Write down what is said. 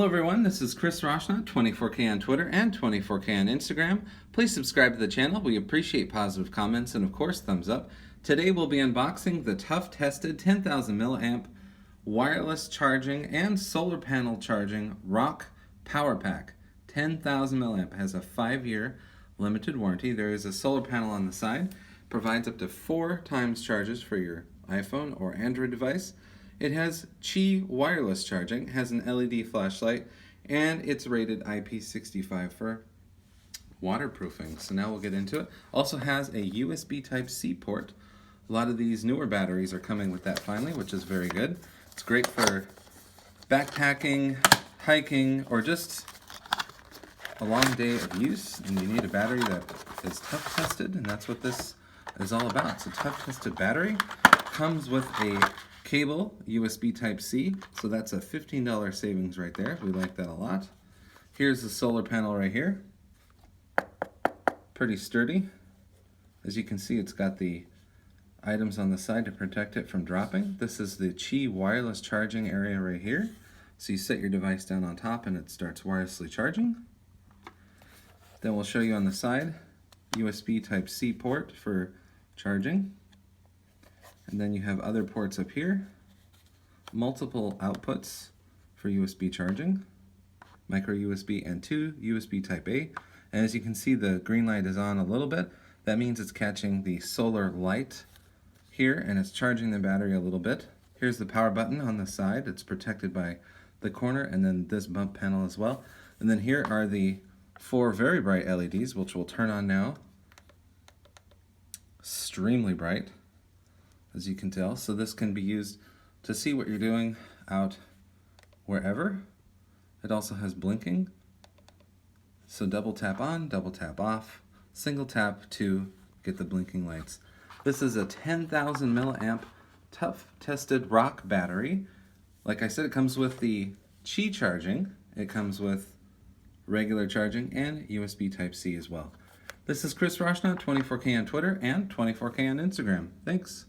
Hello everyone, this is Chris Roshnot, 24K on Twitter and 24K on Instagram. Please subscribe to the channel. We appreciate positive comments and of course thumbs up. Today we'll be unboxing the tough tested 10,000 milliamp wireless charging and solar panel charging ROC power pack. 10,000 milliamp has a 5-year limited warranty. There is a solar panel on the side, provides up to 4 times charges for your iPhone or Android device. It has Qi wireless charging, has an LED flashlight, and it's rated IP65 for waterproofing. So now we'll get into it. Also has a USB Type-C port. A lot of these newer batteries are coming with that finally, which is very good. It's great for backpacking, hiking, or just a long day of use, and you need a battery that is tough tested, and that's what this is all about. It's a tough tested battery. Comes with a cable, USB Type-C, so that's a $15 savings right there. We like that a lot. Here's the solar panel right here. Pretty sturdy. As you can see, it's got the items on the side to protect it from dropping. This is the Qi wireless charging area right here. So you set your device down on top and it starts wirelessly charging. Then we'll show you on the side, USB Type-C port for charging. And then you have other ports up here, multiple outputs for USB charging, micro USB and 2 USB Type-A. And as you can see, the green light is on a little bit. That means it's catching the solar light here and it's charging the battery a little bit. Here's the power button on the side. It's protected by the corner and then this bump panel as well. And then here are the 4 very bright LEDs, which will turn on now. Extremely bright, as you can tell. So this can be used to see what you're doing out wherever. It also has blinking. So double tap on, double tap off, single tap to get the blinking lights. This is a 10,000 milliamp tough tested ROC battery. Like I said, it comes with the Qi charging. It comes with regular charging and USB Type-C as well. This is Chris Roshnot, 24K on Twitter and 24K on Instagram. Thanks.